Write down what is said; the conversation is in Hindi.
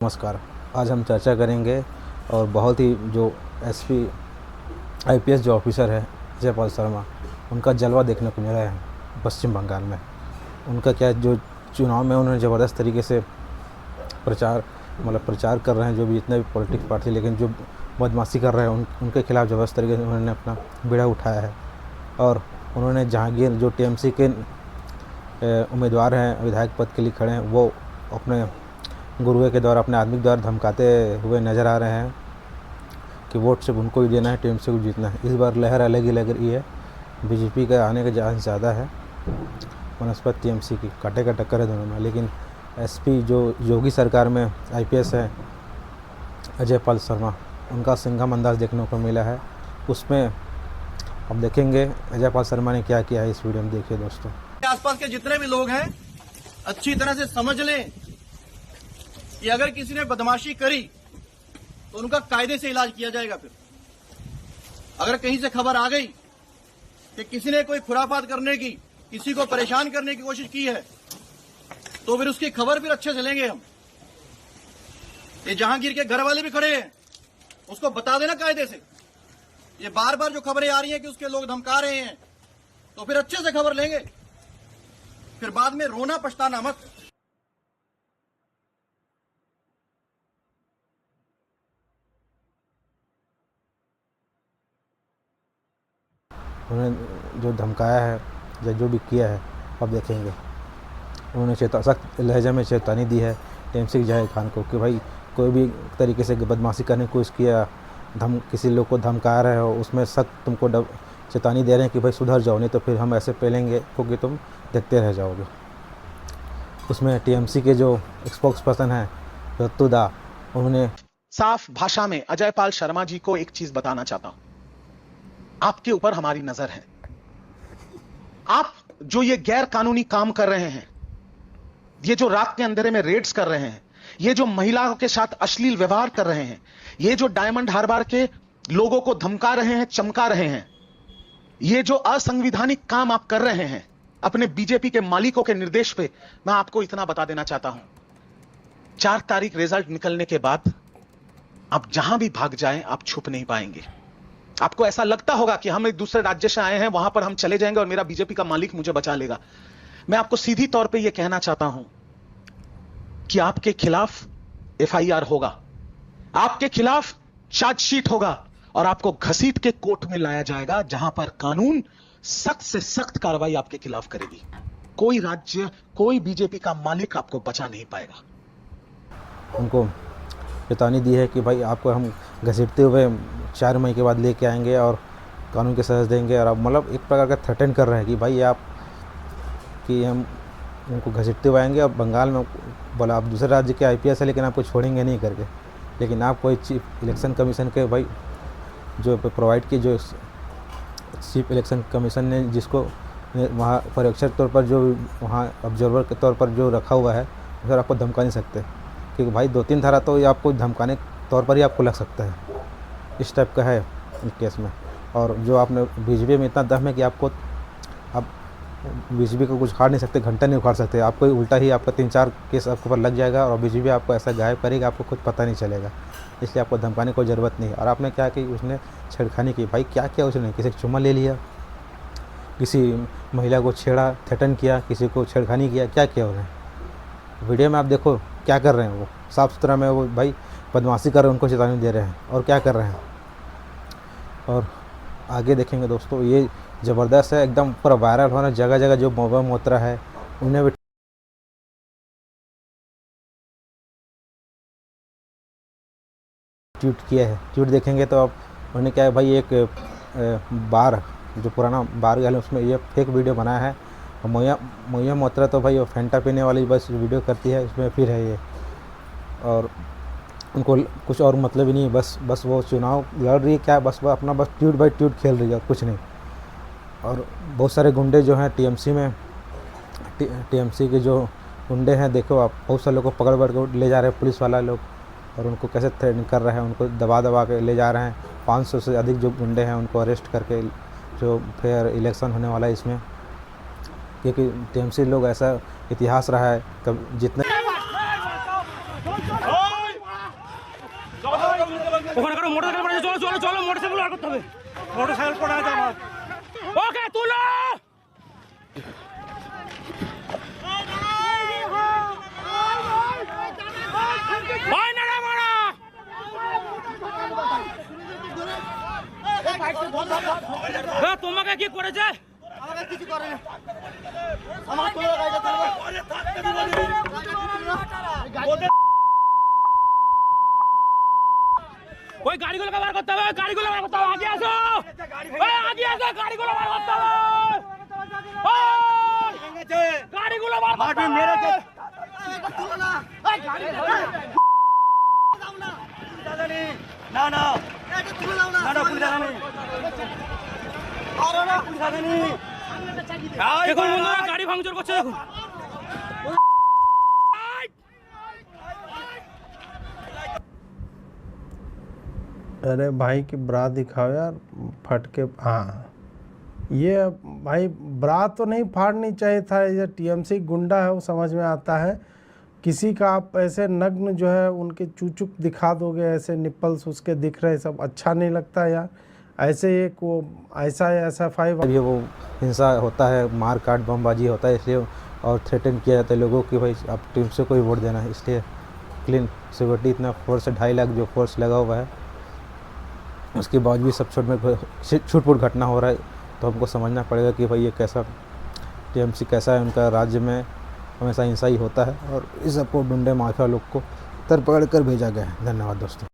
नमस्कार। आज हम चर्चा करेंगे और बहुत ही जो एसपी आईपीएस जो ऑफिसर है जयपाल शर्मा, उनका जलवा देखने को मिला है पश्चिम बंगाल में। उनका क्या जो चुनाव में उन्होंने ज़बरदस्त तरीके से प्रचार कर रहे हैं, जो भी जितने भी पॉलिटिक्स पार्टी, लेकिन जो बदमाशी कर रहे हैं उनके खिलाफ़ ज़बरदस्त तरीके से उन्होंने अपना बीड़ा उठाया है। और उन्होंने जहांगीर जो टीएमसी के उम्मीदवार हैं, विधायक पद के लिए खड़े हैं, वो अपने गुरुए के द्वारा, अपने आदमी के द्वारा धमकाते हुए नज़र आ रहे हैं कि वोट सिर्फ उनको ही देना है, टीएमसी को जीतना है। इस बार लहर अलग ही लग रही है, बीजेपी का आने का चांस ज़्यादा है बनस्पत टीएमसी की। कांटे का टक्कर है दोनों में। लेकिन एसपी जो योगी सरकार में आईपीएस है जयपाल शर्मा, उनका सिंघम अंदाज देखने को मिला है। उसमें अब देखेंगे जयपाल शर्मा ने क्या किया है। इस वीडियो में देखिए दोस्तों। आसपास के जितने भी लोग हैं अच्छी तरह से समझ लें कि अगर किसी ने बदमाशी करी तो उनका कायदे से इलाज किया जाएगा। फिर अगर कहीं से खबर आ गई कि किसी ने कोई खुराफात करने की, किसी को परेशान करने की कोशिश की है, तो फिर उसकी खबर फिर अच्छे से लेंगे हम। ये जहांगीर के घर वाले भी खड़े हैं, उसको बता देना कायदे से। ये बार बार जो खबरें आ रही हैं कि उसके लोग धमका रहे हैं, तो फिर अच्छे से खबर लेंगे, फिर बाद में रोना पछताना मत। उन्होंने जो धमकाया है या जो भी किया है, अब देखेंगे। उन्होंने सख्त लहजे में चेतावनी दी है टीएमसी जाहिर खान को कि भाई कोई भी तरीके से बदमाशी करने की कोशिश किया, किसी लोग को धमका रहे हो, उसमें सख्त तुमको चेतावनी दे रहे हैं कि भाई सुधर जाओ, नहीं तो फिर हम ऐसे पेलेंगे क्योंकि तुम देखते रह जाओगे। उसमें टीएमसी के जो स्पोक्स पर्सन हैं रत्तुदा, उन्होंने साफ भाषा में अजयपाल शर्मा जी को एक चीज बताना चाहता हूं। आपके ऊपर हमारी नजर है। आप जो ये गैर कानूनी काम कर रहे हैं, ये जो रात के अंधेरे में रेड्स कर रहे हैं, ये जो महिलाओं के साथ अश्लील व्यवहार कर रहे हैं, ये जो डायमंड हार्बर के लोगों को धमका रहे हैं, चमका रहे हैं, ये जो असंवैधानिक काम आप कर रहे हैं अपने बीजेपी के मालिकों के निर्देश पे, मैं आपको इतना बता देना चाहता हूं, 4 तारीख रिजल्ट निकलने के बाद आप जहां भी भाग जाएं, आप छुप नहीं पाएंगे। आपको ऐसा लगता होगा कि हम एक दूसरे राज्य से आए हैं, वहां पर हम चले जाएंगे और मेरा बीजेपी का मालिक मुझे बचा लेगा। मैं आपको सीधी तौर पे यह कहना चाहता हूं कि आपके खिलाफ एफआईआर होगा, आपके खिलाफ चार्जशीट होगा और आपको घसीट के कोर्ट में लाया जाएगा, जहां पर कानून सख्त से सख्त कार्रवाई आपके खिलाफ करेगी। कोई राज्य, कोई बीजेपी का मालिक आपको बचा नहीं पाएगा। उनको चेतावनी दी है कि भाई आपको हम घसीटते हुए 4 मई के बाद लेके आएंगे और कानून की सजा देंगे। और अब एक प्रकार का थ्रेटन कर रहे हैं कि भाई हम उनको घसीटते हुए आएंगे और बंगाल में बोला आप दूसरे राज्य के आईपीएस है लेकिन आपको छोड़ेंगे नहीं करके। लेकिन आप कोई चीफ इलेक्शन कमीशन के भाई जो प्रोवाइड की, जो चीफ इलेक्शन कमीशन ने जिसको वहाँ पर्यवेक्षक तौर पर, जो वहाँ ऑब्जर्वर के तौर पर जो रखा हुआ है, सर आपको धमका नहीं सकते, क्योंकि भाई 2-3 धारा तो ये आपको धमकाने के तौर पर ही आपको लग सकता है। इस टाइप का है इस केस में। और जो आपने बीजेपी में इतना दम है कि आप बीजेपी को कुछ उखाड़ नहीं सकते, घंटा नहीं उखाड़ सकते। आपको उल्टा ही आपका 3-4 केस आपके ऊपर लग जाएगा और बीजेपी आपको ऐसा गायब करेगा, आपको खुद पता नहीं चलेगा। इसलिए आपको धमकाने की कोई ज़रूरत नहीं। और आपने क्या कि उसने छेड़खानी की, भाई क्या किया उसने? किसी को चुम्मा ले लिया, किसी महिला को छेड़ा, थ्रेटन किया, किसी को छेड़खानी किया, क्या किया उन्हें? वीडियो में आप देखो क्या कर रहे हैं। वो साफ़ सुथरा में वो भाई बदमाशी कर रहे हैं, उनको चेतावनी दे रहे हैं और क्या कर रहे हैं। और आगे देखेंगे दोस्तों, ये ज़बरदस्त है, एकदम पूरा वायरल होना, जगह जगह जो मोबा मोत्रा है उन्हें भी ट्वीट किया है। ट्वीट देखेंगे तो आप उन्होंने क्या है भाई, एक बार जो पुराना बार है उसमें ये फेक वीडियो बनाया है। और मोया मोत्रा तो भाई वो फैंटा पीने वाली बस वीडियो करती है, उसमें फिर है ये। और उनको कुछ और मतलब ही नहीं है, बस वो चुनाव लड़ रही है क्या, बस वो अपना ट्वीट बाई ट्वीट खेल रही है, कुछ नहीं। और बहुत सारे गुंडे जो हैं टीएमसी में, टीएमसी के जो गुंडे हैं, देखो आप, बहुत सारे लोगों को पकड़ के ले जा रहे हैं पुलिस वाला लोग, और उनको कैसे थ्रेटन कर रहे हैं, उनको दबा के ले जा रहे हैं। 500 से अधिक जो गुंडे हैं उनको अरेस्ट करके, जो फेयर इलेक्शन होने वाला है इसमें, क्योंकि टीएमसी लोग ऐसा इतिहास रहा है, कब जितने ওখানে কারো মোটরসাইকেল পড়ে চলো চলো চলো মোটরসাইকেল আর করতে হবে মোটরসাইকেল পড়ে আছে আমার ওকে তুলো ওই না মারা তোমাকে কি করেছে আমাকে কিছু করে না আমাকে তোলা গাড়িটা চালাবো ওই গাড়িগুলোকে বার করতে হবে গাড়িগুলো বার করতে হবে আগে আসো ওই আগে আসো গাড়িগুলো বার করতে হবে গাড়িগুলো বার করতে হবে মেরেছে তুলো না এই গাড়ি দাও না দাদানি না না এটা তুলে দাও না না পুলিশ দাদানি আরে না পুলিশ দাদানি দেখুন বন্ধুরা গাড়ি ভাঙচুর করছে দেখুন अरे भाई की ब्रा दिखाओ यार फट के हाँ ये भाई ब्रा तो नहीं फाड़नी चाहिए था ये टीएमसी गुंडा है वो समझ में आता है किसी का आप ऐसे नग्न जो है उनके चूचुक दिखा दोगे ऐसे निप्पल्स उसके दिख रहे सब अच्छा नहीं लगता यार ऐसे एक वो ऐसा SFI जब ये वो हिंसा होता है मार काट बमबाजी होता है इसलिए और थ्रेटन किया जाता है लोगों की भाई आप टीम से कोई वोट देना है इसलिए क्लीन सिक्योरिटी इतना फोर्स 2.5 लाख जो फोर्स लगा हुआ है उसके बाद भी सब छूट-फूट घटना हो रहा है तो हमको समझना पड़ेगा कि भाई ये कैसा टीएमसी कैसा है उनका राज्य में हमेशा हिंसा ही होता है और इस सबको डंडे माफिया लोग को तर पकड़ कर भेजा गया है। धन्यवाद दोस्तों।